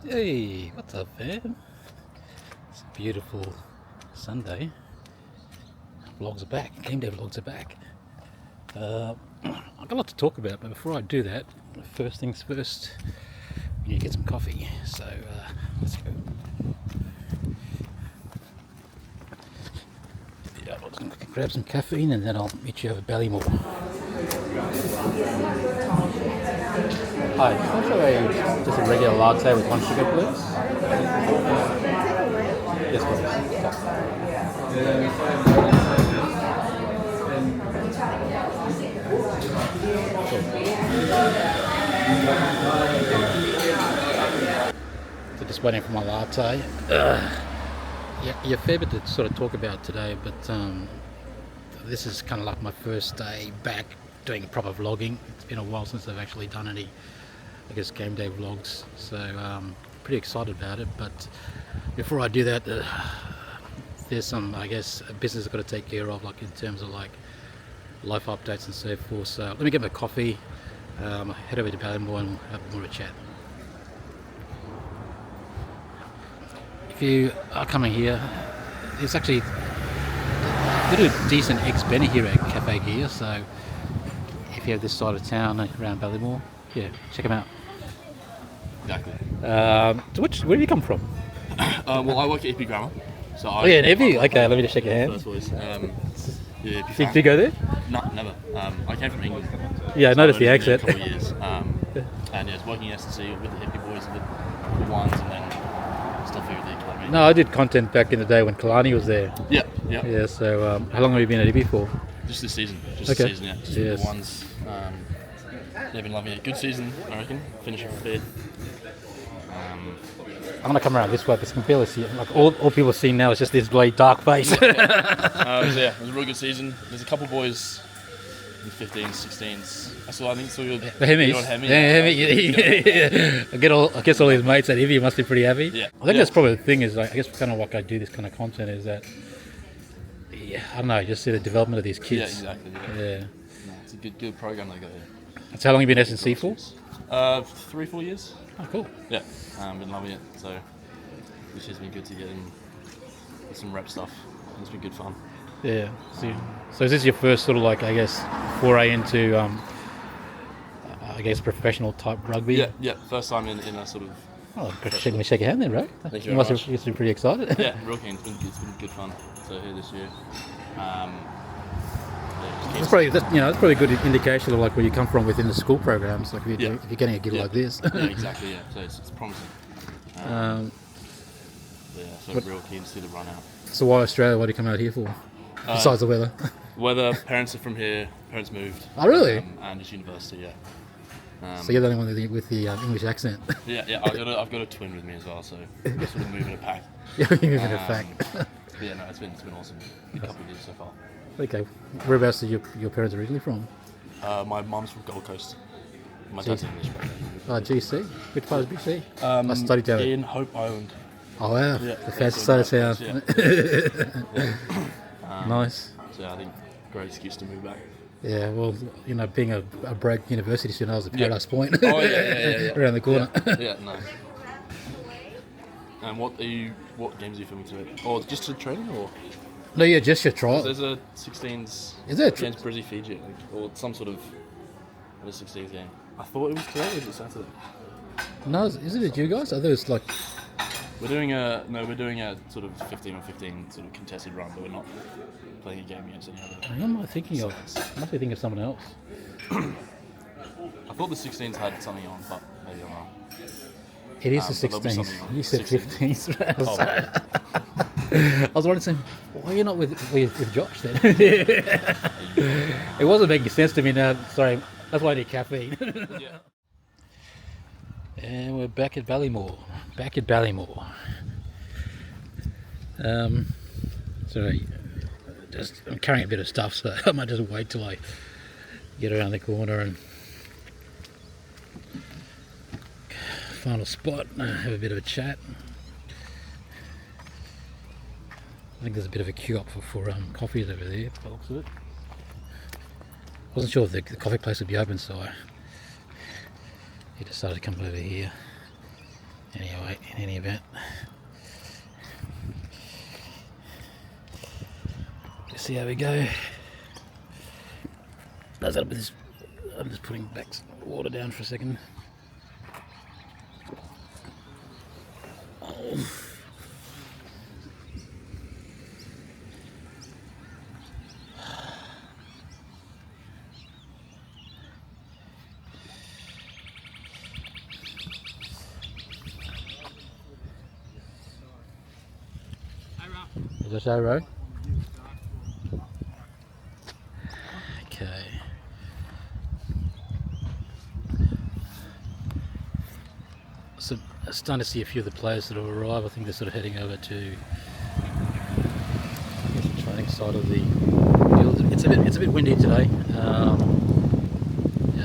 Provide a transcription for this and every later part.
Hey, what's up, fam? It's a beautiful Sunday. Vlogs are back. Game day vlogs are back. I've got a lot to talk about, but before I do that, first things first, we need to get some coffee. So let's go. Yeah, I'll just grab some caffeine and then I'll meet you over Ballymore. Hi, can I just a regular latte with one sugar, please? Yes, please. So just waiting for my latte. Yeah, a fair bit to sort of talk about today, but this is kind of like my first day back doing proper vlogging. It's been a while since I've actually done any, I guess, game day vlogs, so pretty excited about it. But before I do that, there's some, I guess, business I've got to take care of, like in terms of like life updates and so forth. So let me get my coffee, head over to Ballymore and have more of a chat. If you are coming here, there's actually a little decent ex-Benny here at Cafe Gear, so if you have this side of town around Ballymore, yeah, check them out. Exactly. So where do you come from? Well, I work at EP Grammar. So in EP? Okay, let me just shake your hand. First voice. Yeah, Did you go there? No, never. I came from England. Yeah, I noticed the accent. For a couple of years. And yeah, I was working in S&C with the EP boys and the ones, and then stuff here at the academy. No, I did content back in the day when Kalani was there. Yeah. Yeah, so how long have you been at EP for? Just this season. Okay. This season, yeah. Just Yes. with the ones. They've been loving it. Good season, I reckon. Finishing fifth. I'm gonna come around this way because I can barely see it. Like all people see now is just this great dark face. It was a really good season. There's a couple boys in 15s, 16s. I think saw your The Hemis. Hemi. Yeah, Hemi. I guess all his mates at Ivy must be pretty happy. Yeah. I think that's probably the thing is, like, I guess kind of why I do this kind of content is that, yeah, I don't know, just see the development of these kids. Yeah, exactly. Yeah. No, it's a good program they got here. So how long have you been at S&C for? 3-4 years. Oh, cool. Yeah, been loving it. So which has been good to get in with some rep stuff. It's been good fun. Yeah. So is this your first sort of like, I guess, foray into, I guess, professional type rugby? Yeah. First time in a sort of. Oh, shake your hand then, right? Thank you You must have been pretty excited. Yeah, real keen. It's been good fun. So here this year. That's probably a good indication of like where you come from within the school programs. Like if you're getting a gig like this. Yeah, exactly. Yeah, so it's promising. So real keen to see the run out. So why Australia? What do you come out here for? Besides the weather. Weather. Parents are from here. Parents moved. Oh really? And just university. Yeah. So you're the only one with the English accent. Yeah. I've got a twin with me as well. So we're sort of moving a pack. Yeah, you're moving a pack. Yeah, no, it's been awesome. A couple of years so far. Okay, whereabouts are your parents originally from? My mum's from Gold Coast. My dad's English background. GC? Which part of GC? I studied down in Hope Island. Oh wow, Yeah, the fancy side of town. Yeah. Nice. So I think great excuse to move back. Yeah, well, being a break university student, I was at Paradise Point. Oh yeah. Around the corner. Yeah, nice. And what games are you filming today? Or just to training or? No, yeah, just your trial. There's a 16s. Is there against QLD Fiji, or some sort of a 16s game. I thought it was today, or is it Saturday? No, isn't it you guys? I thought it's like. We're doing a sort of 15 on 15 sort of contested run, but we're not playing a game against any other. Who am I thinking of? I must be thinking of someone else. I thought the 16s had something on, but maybe I'm wrong. It is the but there'll be 16s. something on. You said 15s. Oh, right. I was wondering, saying, why are you not with Josh then? It wasn't making sense to me now. Sorry, that's why I need caffeine. Yeah. And we're back at Ballymore. Sorry, I'm carrying a bit of stuff, so I might just wait till I get around the corner and find a spot and have a bit of a chat. I think there's a bit of a queue up for coffees over there, by the looks of it. Wasn't sure if the coffee place would be open, so I decided to come over here. Anyway, in any event. Let's see how we go. I'm just putting back some water down for a second. Oh. Is this Arrow? Okay. So I'm starting to see a few of the players that have arrived. I think they're sort of heading over to the training side of the field. It's a bit windy today. Yeah,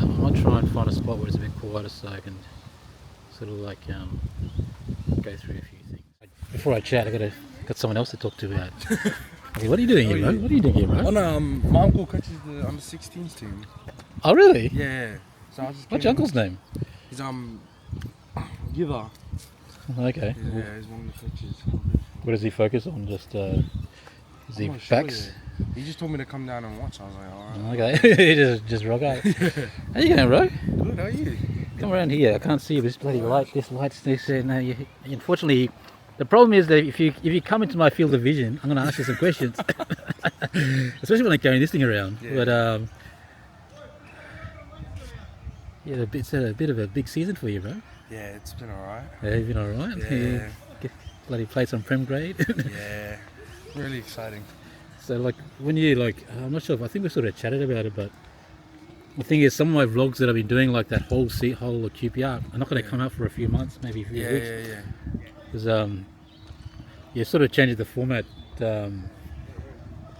I might try and find a spot where it's a bit quieter so I can sort of like go through a few things. Before I chat, I got someone else to talk to about. Hey, what are you doing here, bro? What are you doing here, bro? Oh no, my uncle coaches the under-16s team. Oh, really? Yeah. So I just What's your uncle's name? He's Giver. Okay. Yeah, he's one of the coaches. What does he focus on? Just is he I'm not sure backs? yet. He just told me to come down and watch. I was like, alright. Okay. just rock out. How you going, bro? Good, how are you? Come around here. I can't see you. This bloody light. This light's this. No, unfortunately, the problem is that if you come into my field of vision, I'm going to ask you some questions, especially when I'm carrying this thing around. Yeah. But yeah, it's a bit of a big season for you, bro. Yeah, it's been alright. Yeah, you've been all right. Yeah. Bloody played some Prem grade. Yeah. Really exciting. So like when you I'm not sure if I think we sort of chatted about it, but the thing is, some of my vlogs that I've been doing, like that whole QPR, are not going to come out for a few months, maybe a few weeks. Yeah. Because you sort of changed the format because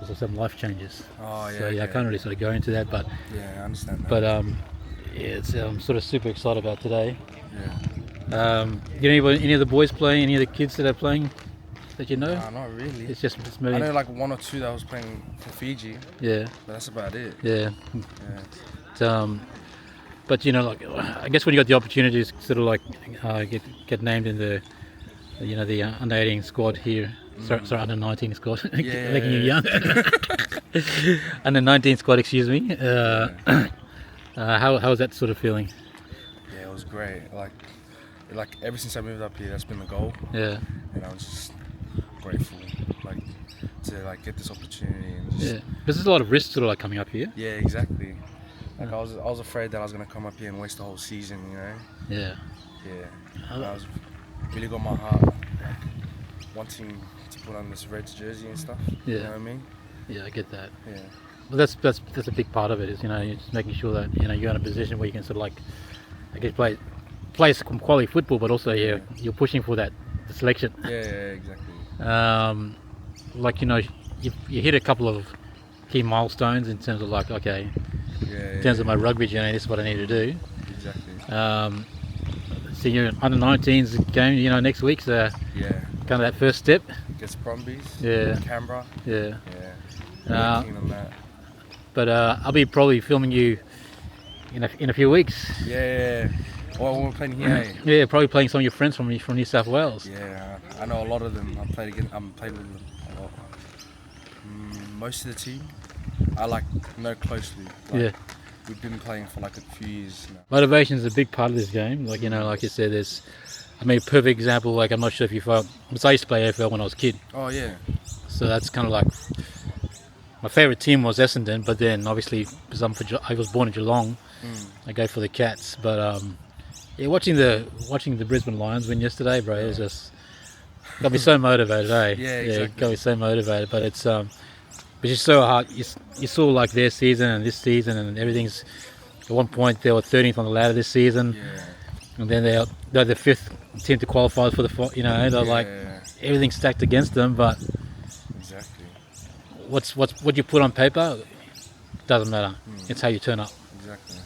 of some life changes. Oh yeah. So yeah, I okay. can't really sort of go into that, but Yeah, I understand that. but yeah, it's I'm sort of super excited about today. Yeah. You know any of the boys playing? Any of the kids that are playing that you know? Nah, not really. It's I maybe. know like one or two that was playing for Fiji, Yeah, but that's about it. yeah. Yeah. But you know, like I guess when you got the opportunity to sort of like get named in the the under 18 squad here, sorry under 19 squad, making you young. Under 19 squad, excuse me. How was that sort of feeling? Yeah, it was great. Like ever since I moved up here, that's been the goal. Yeah, And I was just grateful, to get this opportunity and just. yeah. Because there's a lot of risks sort of like coming up here. Yeah, exactly. Like I was afraid that I was gonna come up here and waste the whole season, you know. Yeah. Yeah. And I was really got my heart, like, wanting to put on this Reds jersey and stuff. Yeah. You know what I mean? Yeah, I get that. Yeah. Well, that's a big part of it. Is you're just making sure that you're in a position where you can sort of like, I guess play some quality football, but also you're pushing for the selection. Yeah, exactly. Like you hit a couple of key milestones in terms of like in terms of my rugby journey, this is what I need to do. Exactly. So you're under 19s game, next week. So Yeah. kind of that first step. Against Brumbies. Yeah. Canberra. Yeah. Yeah. Really keen on that. But I'll be probably filming you in a few weeks. Yeah. Well, we're playing here. Eh? Yeah, probably playing some of your friends from New South Wales. Yeah, I know a lot of them. I've played with them a lot. Most of the team, I know closely. Yeah. We've been playing for like a few years now. Motivation is a big part of this game. Like like you said, perfect example. Like I'm not sure if you felt, because I used to play AFL when I was a kid. Oh yeah. So that's kind of like my favourite team was Essendon, but then obviously because I was born in Geelong, I go for the Cats. But yeah, watching the Brisbane Lions win yesterday, bro, it was just got me so motivated, eh? Yeah, exactly. Got me so motivated. But it's just so hard. You saw like their season and this season, and everything's. At one point they were 13th on the ladder this season, and then they're the 5th team to qualify for the. They're like everything's stacked against them, but. Exactly. What you put on paper doesn't matter. It's how you turn up. Exactly.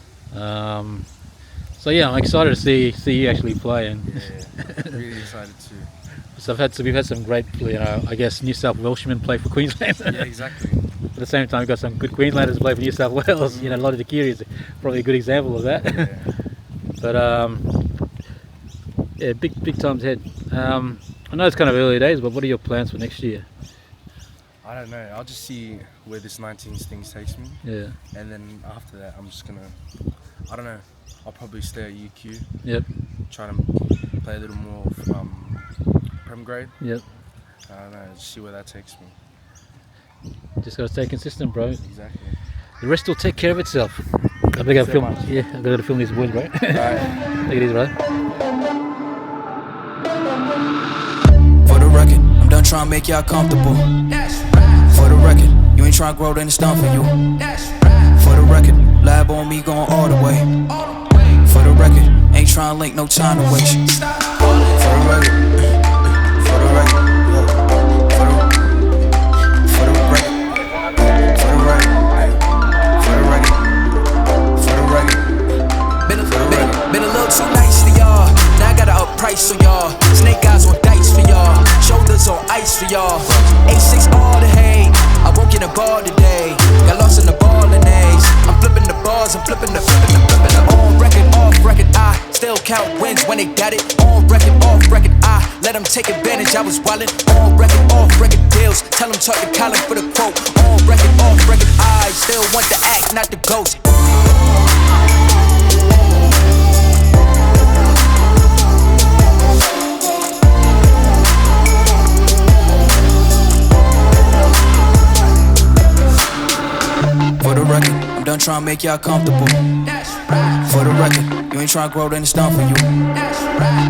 So yeah, I'm excited to see you actually play, and Yeah. Really excited too. so we've had some great, I guess New South Welshmen play for Queensland. Yeah, exactly. At the same time, we've got some good Queenslanders play for New South Wales. A lot of the Kiri is probably a good example of that. Yeah. But Yeah, big times ahead. I know it's kind of early days, but what are your plans for next year? I don't know. I'll just see where this 19s thing takes me, Yeah. and then after that, I'm just gonna. I don't know. I'll probably stay at UQ. Yep. Try to play a little more Prem grade. Yep. I don't know. Just see where that takes me. Just gotta stay consistent, bro. Exactly. The rest will take care of itself. I gotta So film. much. Yeah, I gotta film these words, bro. Alright. Take it easy, bro. For the record, I'm done trying to make y'all comfortable. For the record, you ain't trying to grow, then it's done for you. For the record, lab on me going all the way. For the record, ain't trying to link, no time to waste. For the record, for the record, for the record, for the record, for the record. Been a little too nice to y'all. Now I gotta up price for y'all. Snake eyes on dice for y'all. Shoulders on ice for y'all. A6 all the hate. I won't get a ball today. Got lost in the ball and A's. I'm flipping the bars, I'm flipping the on record, off record. I still count wins when they got it. On record, off record. I let them take advantage. I was wildin'. On record, off record deals. Tell them talk to Colin for the quote. On record, off record. I still want the act, not the ghost. For the record, I'm done trying to make y'all comfortable. For the record, you ain't trying to grow, then it's done for you.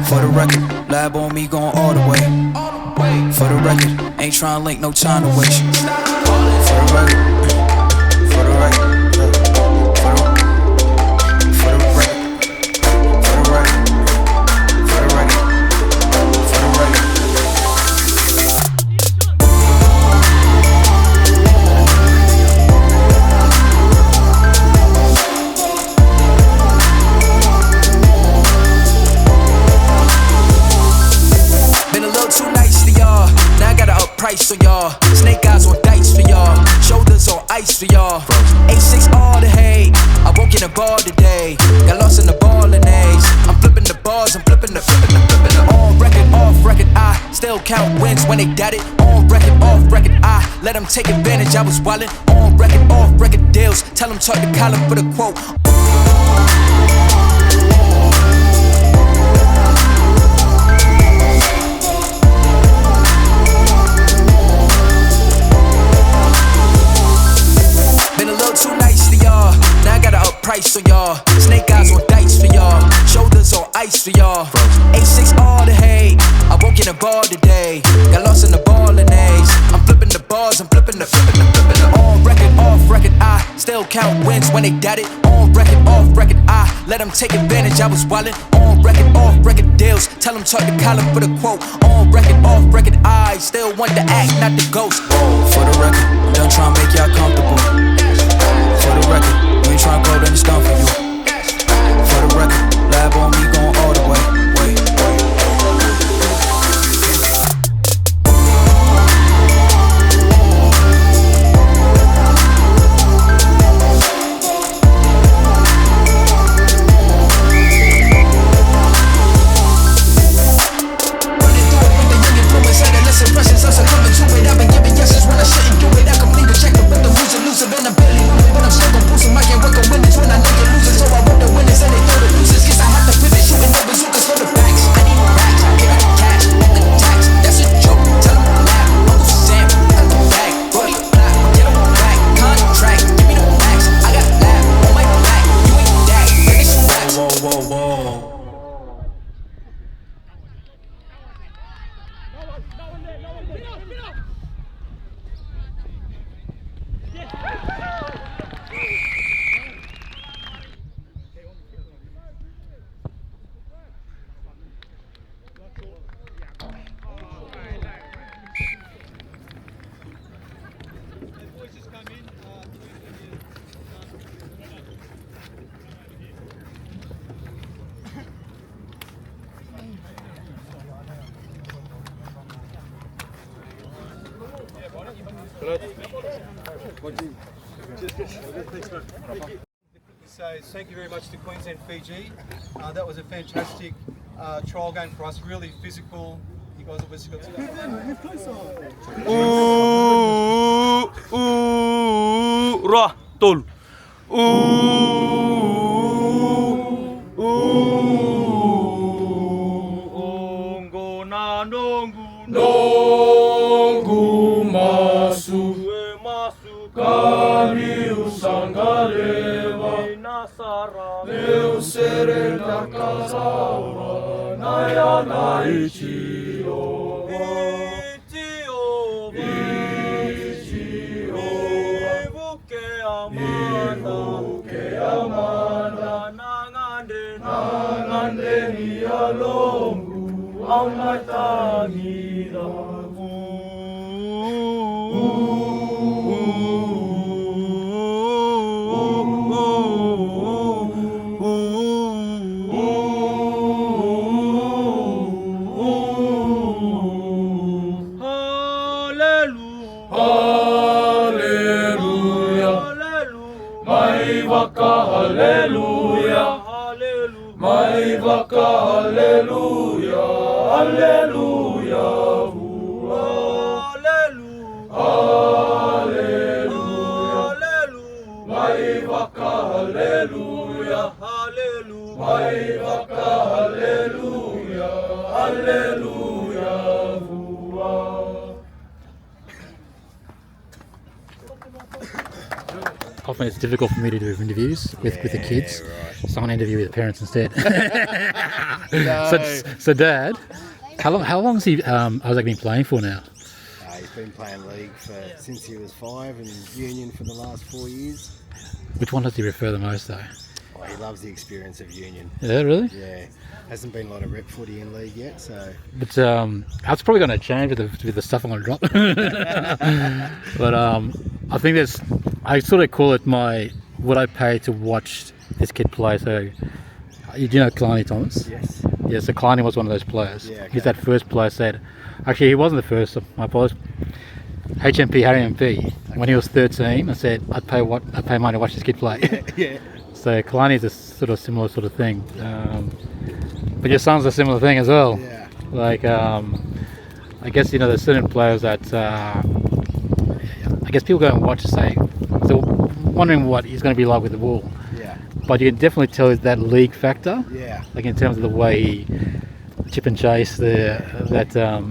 For the record, lab on me going all the way. For the record, ain't trying to link, no time to waste. For the record, for the record. Price for y'all, snake eyes on dice for y'all, shoulders on ice for y'all. A6 all the hate, I won't get a ball today. Got lost in the ball and A's. I'm flipping the bars, I'm flipping the on record, off record. I still count wins when they got it. On record, off record. I let them take advantage. I was wildin'. On record, off record deals. Tell them talk to Colin for the quote. Price for y'all, snake eyes on dice for y'all, shoulders on ice for y'all. A6 all the hate, I won't get a ball today. Got lost in the ball and A's. I'm flipping the bars, I'm flipping the on record, off record. I still count wins when they got it. On record, off record. I let them take advantage. I was wildin'. On record, off record deals. Tell them talk to Colin for the quote. On record, off record. I still want the act, not the ghost. For the record, I'm done trying to make y'all comfortable. For the record. You ain't tryna grow, then it's done for you. For the record, lab on me going all the way. Running through it with the young influence and the less impressions. I'm succumbing to it. I've been giving yeses when I shouldn't do it. I complete a check the rhythm, losing, and I'm barely moving, but I'm still gon' boost 'em. I can't work on winners when I know you're losing, so I work the winners and they throw the losers. Guess I have to pivot, shooting the bazookas for the backs. I need racks, pick up cash, the tax. That's a joke, tell 'em laugh. Uncle Sam, got the bag, Brody Black, get 'em back. Contract, give me the max. I got laugh on my back, you ain't that. Finish racks. Whoa. So thank you very much to Queensland Fiji. That was a fantastic trial game for us. Really physical. You guys obviously got to that. Ra tol. Nongu masu kari usangareva meu serena kasaura naya naichio ivuke amanda nangande ni alongu amatangira Hallelujah, my vaka, hallelujah, hallelujah, hallelujah, my vaka, hallelujah, my vaka, hallelujah, hallelujah. Often it's difficult for me to do interviews with the kids, so I'm going to interview with the parents instead. So Dad, how long has he Isaac been playing for now? He's been playing league since he was 5 and union for the last 4 years. Which one does he prefer the most though? Oh, he loves the experience of union. Yeah, really? Yeah, hasn't been a lot of rep footy in league yet, so. But that's probably going to change with the stuff I'm going to drop. But I think I sort of call it what I pay to watch this kid play. So, you know Kalani Thomas? Yes. Yeah, so Kalani was one of those players. Yeah, okay. He's that first player said, actually he wasn't the first, my apologies. HMP, Harry MP, when he was 13, I said, I'd pay money to watch this kid play. Yeah. So Kalani is a sort of similar sort of thing. But your son's a similar thing as well. Yeah. Like, I guess, you know, there's certain players that, I guess people go and watch and say, they're wondering what he's going to be like with the ball. Yeah. But you can definitely tell that league factor. Yeah. Like in terms of the way he chip and chase, I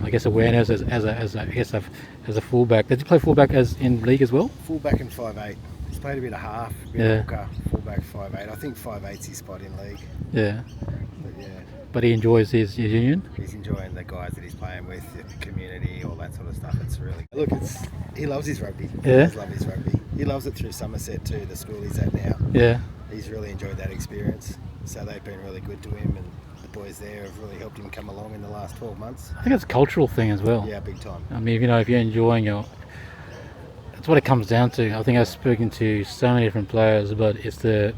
guess awareness as a fullback. Did you play fullback as in league as well? Fullback and 5'8". He's played a bit of half, a bit of hooker, fullback 5'8". I think 5'8's his spot in league. Yeah. But yeah. But he enjoys his union. He's enjoying the guys that he's playing with, the community, all that sort of stuff. It's really look. He loves his rugby. Yeah. He does love his rugby. He loves it through Somerset too, the school he's at now. Yeah. He's really enjoyed that experience. So they've been really good to him, and the boys there have really helped him come along in the last 12 months. I think it's a cultural thing as well. Yeah, big time. I mean, you know, if you're enjoying that's what it comes down to. I think I've spoken to so many different players, but it's the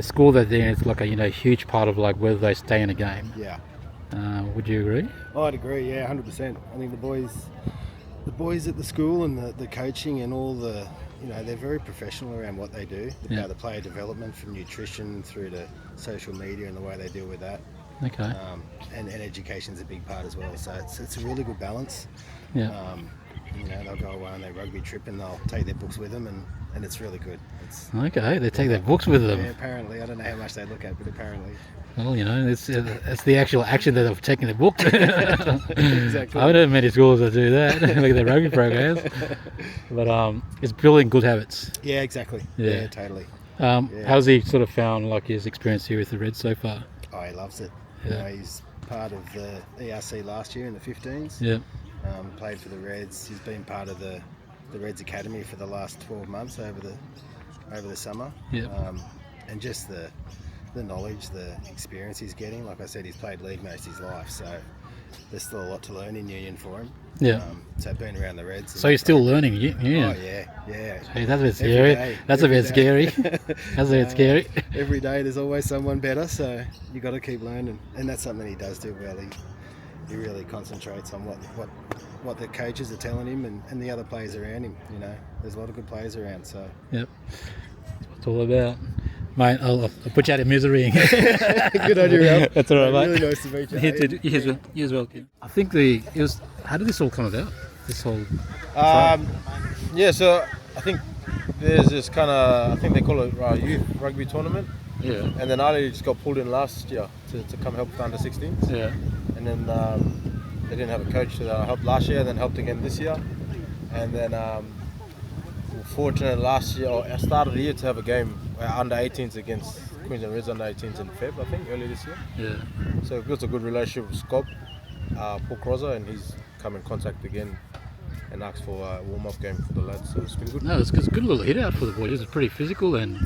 school that they're in. It's like a huge part of like whether they stay in a game. Yeah. Would you agree? I'd agree. Yeah, 100%. I think the boys at the school and the coaching and all the, they're very professional around what they do. About the player development, from nutrition through to social media and the way they deal with that. Okay. And education's a big part as well. So it's a really good balance. Yeah. They'll go away on their rugby trip and they'll take their books with them, and it's really good. Okay, they take their books with them. Yeah, apparently. I don't know how much they look at, but apparently. Well, it's the actual action that they've taken their book. Exactly. I haven't heard many schools that do that, like their rugby programs. But it's building good habits. Yeah, exactly. Yeah, totally. How's he sort of found like his experience here with the Reds so far? Oh, he loves it. Yeah. He's part of the ERC last year in the 15s. Yeah. Played for the Reds. He's been part of the Reds Academy for the last 12 months over the summer. Yeah. And just the knowledge, the experience he's getting. Like I said, he's played league most of his life, so there's still a lot to learn in union for him. Yeah. So being around the Reds. So you're still learning, yeah? Oh yeah. Hey, that's a bit scary. That's a bit scary. That's a bit scary. Every day there's always someone better, so you got to keep learning, and that's something he does do well. He really concentrates on what the coaches are telling him and the other players around him. There's a lot of good players around, so. Yep. That's what it's all about. Mate, I'll put you out of misery. Good on you, Ralph. That's all right, mate. Really nice to meet you. You as well, kid. I think how did this all come about? This whole Yeah, so I think there's this kind of, I think they call it youth rugby tournament. yeah, And then Ali just got pulled in last year to come help with under 16s. yeah, And then they didn't have a coach, so I helped last year and then helped again this year. And then we were fortunate last year, or I started the year to have a game under 18s against Queensland Reds under 18s in Feb, I think, early this year. yeah. So we've built a good relationship with Scott, Paul Crozza, and he's come in contact again and asked for a warm-up game for the lads. So it's been good. No, it's a good little hit out for the boys. It's pretty physical and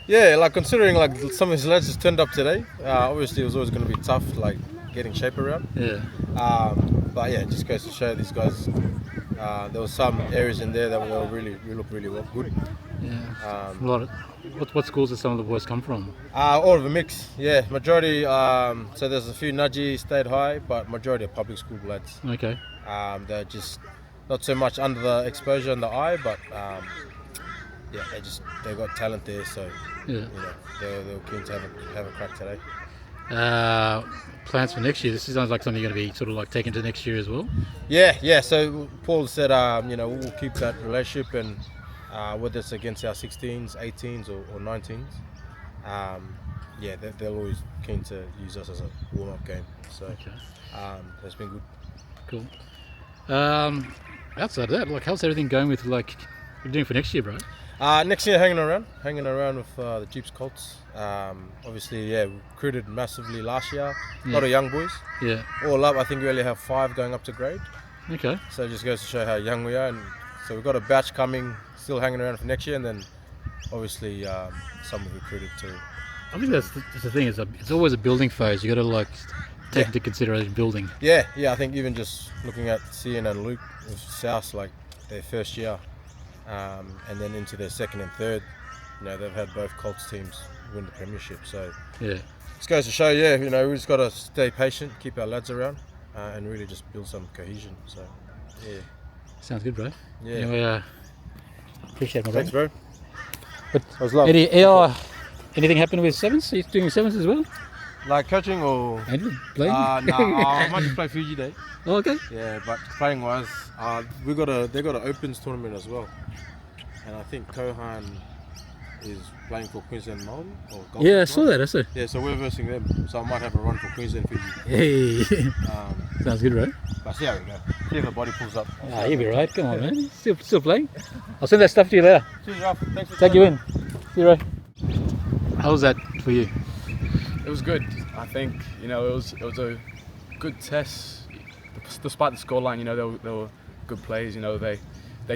Yeah, like considering like some of his lads just turned up today, obviously it was always going to be tough, like getting shape around. yeah, But yeah, it just goes to show these guys. There were some areas in there that were look really well, good. yeah. A lot of what schools did some of the boys come from? All of a mix, yeah. Majority. So there's a few Nudgee stayed high, but majority are public school lads. Okay, They're just not so much under the exposure in the eye, but yeah, they got talent there. So yeah. you know, they were keen to have a crack today. Plans for next year. This sounds like something you're going to be sort of like taking to next year as well. Yeah. So Paul said, you know, we'll keep that relationship, and whether it's against our 16s, 18s, or 19s, yeah, they're always keen to use us as a warm-up game. So Okay, that's been good. cool. Outside of that, like, how's everything going with like what you're doing for next year, bro? Next year, hanging around with the Jeeps Colts. Obviously, yeah, we recruited massively last year. A lot of young boys. Yeah. All up, I think we only have 5 going up to grade. Okay. So it just goes to show how young we are. And so we've got a batch coming, still hanging around for next year, and then obviously some we've recruited too. I think that's the thing. It's always a building phase. You got to like take into consideration building. Yeah. I think even just looking at Cian and Luke with South, like their first year, and then into their second and third, you know, they've had both Colts teams win the premiership. So Yeah. it goes to show, yeah, you know, we just got to stay patient, keep our lads around, and really just build some cohesion. So yeah. Sounds good, bro. Yeah. Anyway, appreciate it, my Thanks, brother. bro. But That was love. Anything happen with sevens? Are you doing sevens as well? Like coaching or? Anything? Playing? I might just play Fiji Day. Oh, okay. Yeah, but playing wise, they got an opens tournament as well, and I think Kohan is playing for Queensland Māori or Gold Yeah, I Coast saw Māori. that. I saw. Yeah, so we're versing them, so I might have a run for Queensland Fiji. Hey, sounds good, bro. But see how we go. See if the body pulls up. You'll be right. Come on, man. Still playing. I'll send that stuff to you later. Cheers, Ralph. Thanks for Take you in. See you, Ray. How was that for you? It was good. I think, you know, it was a good test. Despite the scoreline, you know, they were good plays. You know, they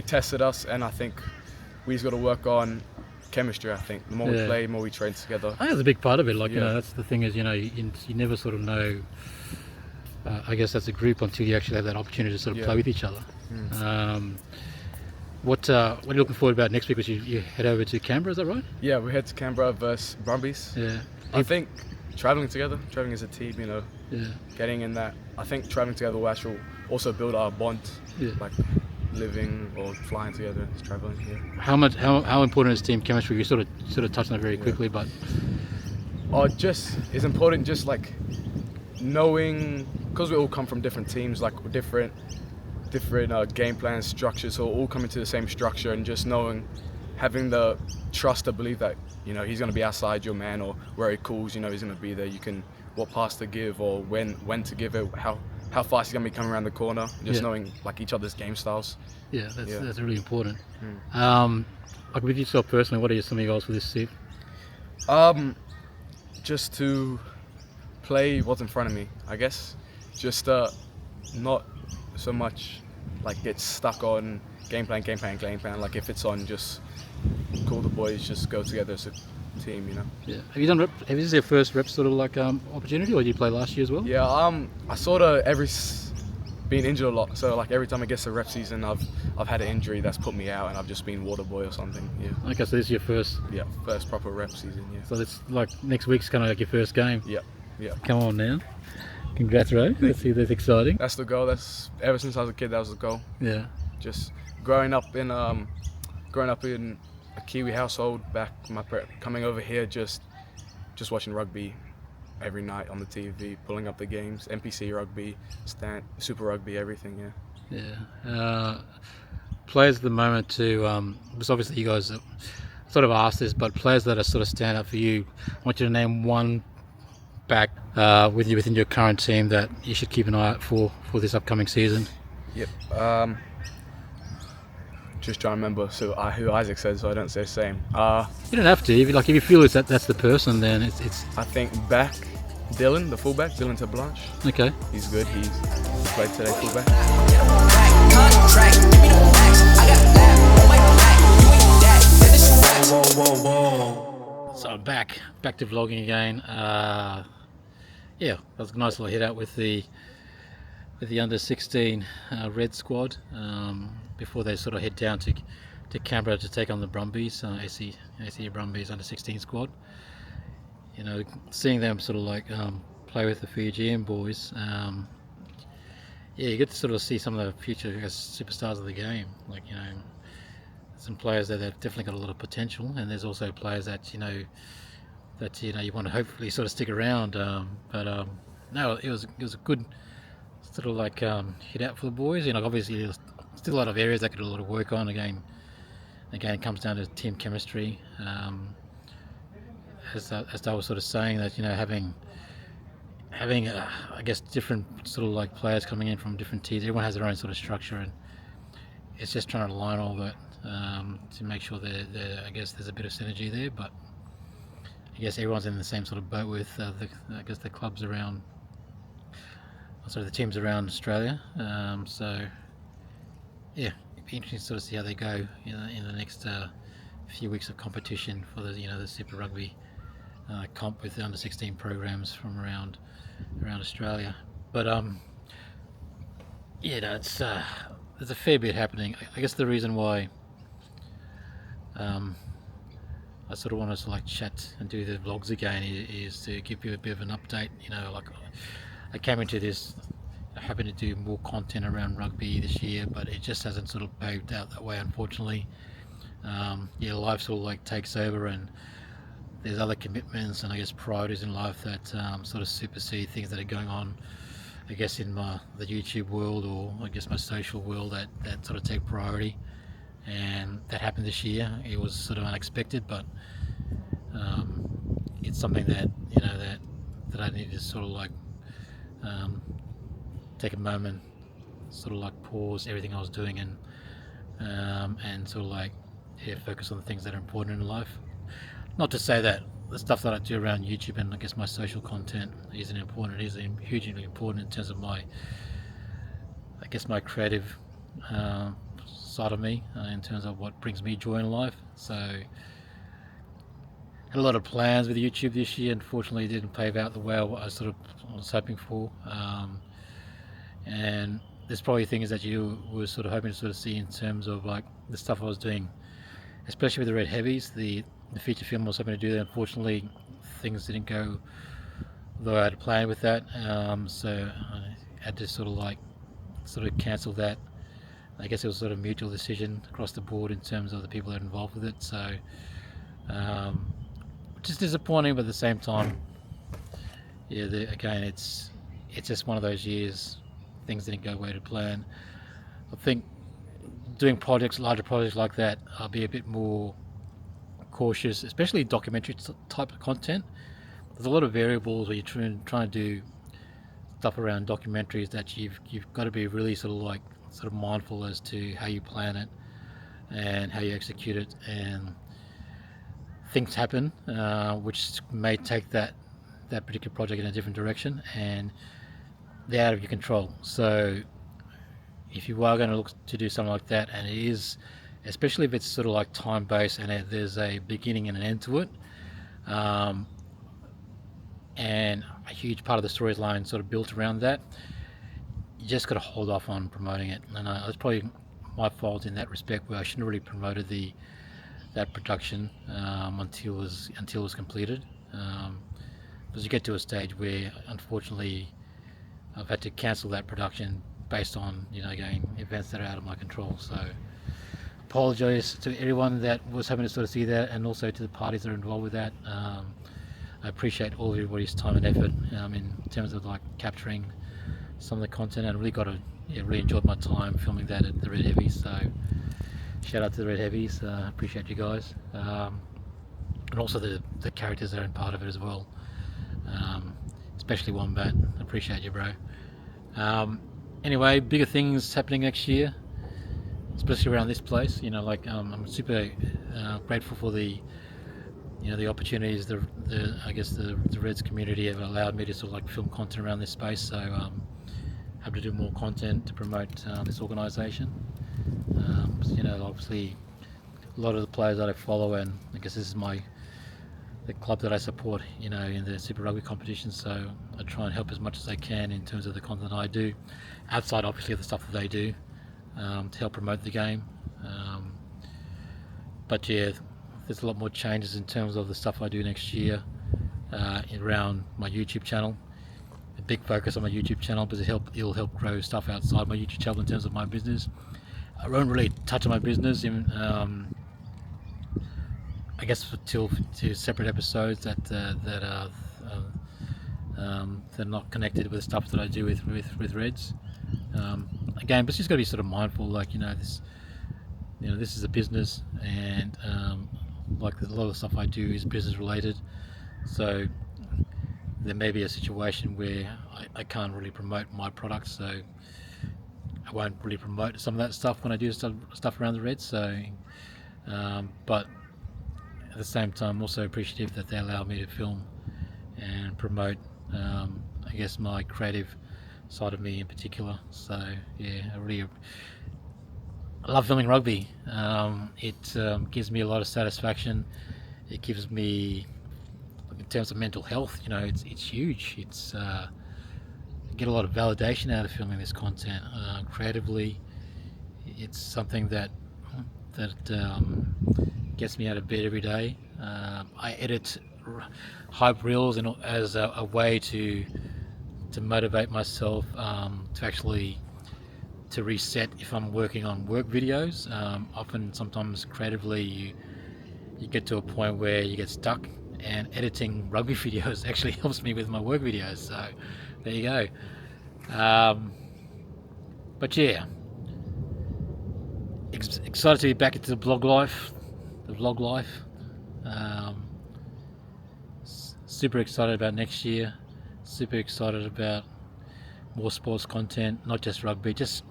tested us, and I think we just got to work on chemistry. I think the more we play, the more we train together. I think that's a big part of it. Like, you Yeah. know, that's the thing is, you know, you never sort of know. I guess that's a group until you actually have that opportunity to sort of play with each other. What are you looking forward about next week? Because you head over to Canberra, is that right? Yeah, we head to Canberra versus Brumbies. Yeah. I think traveling as a team, you know, Yeah. getting in that. I think traveling together will actually also build our bond, Yeah. like living or flying together, traveling. Yeah. How important is team chemistry? You sort of touched on it very quickly, but It's important, just like knowing, because we all come from different teams, like different game plans, structures, so all coming to the same structure, and just knowing, having the trust to believe that, you know, he's going to be outside your man, or where he calls, you know, he's going to be there. You can, what pass to give, or when to give it, how fast he's going to be coming around the corner, just knowing like each other's game styles. yeah, that's really important. Like with yourself personally, what are some of your goals for this season? Just to play what's in front of me, I guess. Just not so much like get stuck on game plan. Like if it's on, just call the boys, just go together as a team, you know. Yeah. Have you done have this your first rep sort of like opportunity, or did you play last year as well? Yeah, I sort of been injured a lot, so like every time it gets to rep season, I've had an injury that's put me out, and I've just been water boy or something. Yeah. Okay, so this is your first. Yeah, first proper rep season. Yeah. So it's like next week's kind of like your first game. Yeah. Yeah. Come on now. Congrats, Ray. That's exciting. That's the goal. That's ever since I was a kid. That was the goal. Yeah. Just growing up in a Kiwi household back. Coming over here, just watching rugby every night on the TV, pulling up the games, NPC rugby, Super Rugby, everything. Yeah. Yeah. Players at the moment too. Because obviously you guys sort of asked this, but players that are sort of stand out for you. I want you to name one back within your current team that you should keep an eye out for this upcoming season. Yep. Just trying to remember who Isaac said, so I don't say the same. You don't have to. If you feel that's the person, then it's. I think back, Dylan, the fullback, Dylan Blanche. Okay. He's good. He played today fullback. So I'm back to vlogging again. Yeah, that was a nice little hit out with the under 16 red squad before they sort of head down to Canberra to take on the Brumbies, AC Brumbies under 16 squad. You know, seeing them sort of like play with the Fijian boys. Yeah, you get to sort of see some of the future, I guess, superstars of the game. Like, you know, some players that have definitely got a lot of potential, and there's also players that you want to hopefully sort of stick around. No, it was a good sort of like hit out for the boys. You know, obviously there's still a lot of areas that could do a lot of work on. Again, it comes down to team chemistry. As I was sort of saying that, you know, having I guess different sort of like players coming in from different teams. Everyone has their own sort of structure, and it's just trying to align all that to make sure that I guess there's a bit of synergy there. But I guess everyone's in the same sort of boat with the clubs around, the teams around Australia. So yeah, it'd be interesting to sort of see how they go in the next few weeks of competition for the Super Rugby comp with the under 16 programs from around Australia. But yeah, no, it's there's a fair bit happening. I guess the reason why I sort of want to like chat and do the vlogs again is to give you a bit of an update. You know, like I came into this hoping to do more content around rugby this year, but it just hasn't sort of paved out that way, unfortunately. Yeah, life sort of like takes over, and there's other commitments and I guess priorities in life that sort of supersede things that are going on, I guess, in the YouTube world, or I guess my social world, that sort of take priority. And that happened this year. It was sort of unexpected, but it's something that that I need to sort of like take a moment, sort of like pause everything I was doing, and sort of like focus on the things that are important in life. Not to say that the stuff that I do around YouTube and I guess my social content isn't important. It is hugely important in terms of my creative side of me, in terms of what brings me joy in life. So had a lot of plans with YouTube this year. Unfortunately, it didn't pave out the way I was hoping for. And there's probably things that you were sort of hoping to sort of see in terms of like the stuff I was doing, especially with the Red Heavies, the feature film I was hoping to do. Unfortunately, things didn't go the way I had planned with that. So I had to sort of cancel that. I guess it was sort of a mutual decision across the board in terms of the people that are involved with it. So which is disappointing, but at the same time, yeah, again, it's just one of those years. Things didn't go the way to plan. I think doing larger projects like that, I'll be a bit more cautious, especially documentary type of content. There's a lot of variables where you're trying to do stuff around documentaries that you've got to be really sort of mindful as to how you plan it and how you execute it, and things happen which may take that particular project in a different direction, and they're out of your control. So if you are going to look to do something like that, and it is, especially if it's sort of like time based and there's a beginning and an end to it, and a huge part of the storyline sort of built around that, you just got to hold off on promoting it. And it's probably my fault in that respect, where I shouldn't have really promoted that production until it was completed, because you get to a stage where unfortunately I've had to cancel that production based on again, events that are out of my control. So apologise to everyone that was having to sort of see that, and also to the parties that are involved with that. I appreciate all of everybody's time and effort in terms of like capturing some of the content, and really enjoyed my time filming that at the Red Heavies. So shout out to the Red Heavies. Appreciate you guys, and also the characters that are in part of it as well. Especially Wombat. Appreciate you, bro. Anyway, bigger things happening next year, especially around this place. I'm super grateful for the opportunities I guess the Reds community have allowed me to sort of like film content around this space. So happy to do more content to promote this organisation. Obviously a lot of the players that I follow, and I guess this is the club that I support, in the Super Rugby competition. So I try and help as much as I can in terms of the content I do, outside obviously of the stuff that they do, to help promote the game. But yeah, there's a lot more changes in terms of the stuff I do next year around my YouTube channel. A big focus on my YouTube channel, because it'll help grow stuff outside my YouTube channel in terms of my business. I won't really touch on my business I guess for two separate episodes that are they're not connected with the stuff that I do with Reds. Again, but just got to be sort of mindful, this is a business, and like a lot of the stuff I do is business related. So there may be a situation where I can't really promote my products, so I won't really promote some of that stuff when I do stuff around the Reds. So, but at the same time, I'm also appreciative that they allow me to film and promote, I guess, my creative side of me in particular. So yeah, I love filming rugby. It gives me a lot of satisfaction. It gives me, in terms of mental health, it's huge. I get a lot of validation out of filming this content. Creatively, it's something that gets me out of bed every day. I edit hype reels as a way to motivate myself to actually reset if I'm working on work videos. Sometimes creatively you get to a point where you get stuck, and editing rugby videos actually helps me with my work videos. So there you go. But yeah, excited to be back into the vlog life. Super excited about next year. Super excited about more sports content, not just rugby, just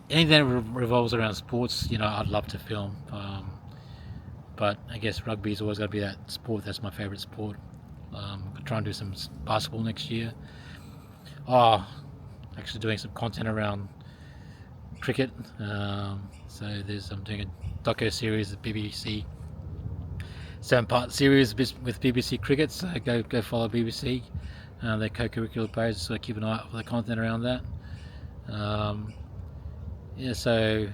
anything that revolves around sports. I'd love to film, but I guess rugby's always got to be that sport. That's my favourite sport. I'm trying to do some basketball next year. Actually doing some content around cricket. So I'm doing a doco series at BBC, 7-part series with BBC Cricket. So go follow BBC. Their co-curricular page, so keep an eye out for the content around that. So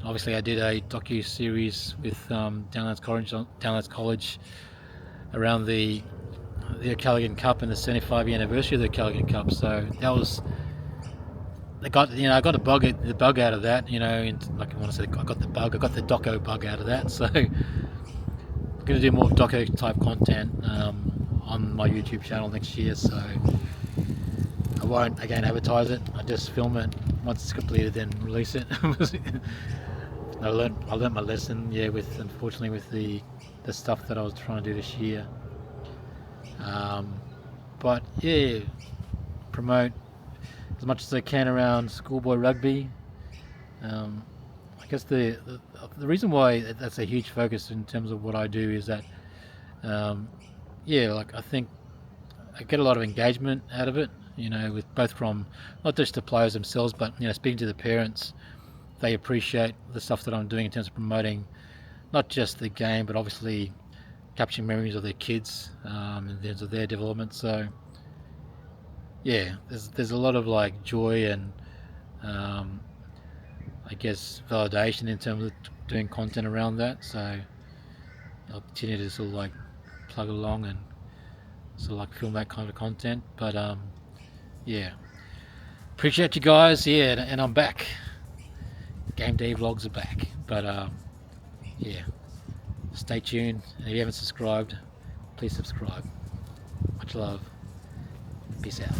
obviously I did a docu series with Downlands College around the O'Callaghan Cup and the 75th anniversary of the O'Callaghan Cup. So that was, I got the bug out of that. And like I want to say, I got the doco bug out of that. So I'm going to do more doco type content on my YouTube channel next year. So I won't again advertise it. I just film it. Once it's completed, then release it. I learned my lesson. Yeah, unfortunately with the stuff that I was trying to do this year. But yeah, promote as much as I can around schoolboy rugby. I guess the reason why that's a huge focus in terms of what I do is that I think I get a lot of engagement out of it, with both from not just the players themselves, but speaking to the parents. They appreciate the stuff that I'm doing in terms of promoting not just the game, but obviously capturing memories of their kids in terms of their development. So yeah, there's a lot of joy and I guess validation in terms of doing content around that. So I'll continue to sort of plug along and sort of film that kind of content. But yeah, appreciate you guys. Yeah, and I'm back. Game day vlogs are back. But yeah, stay tuned. And if you haven't subscribed, please subscribe. Much love. Peace out.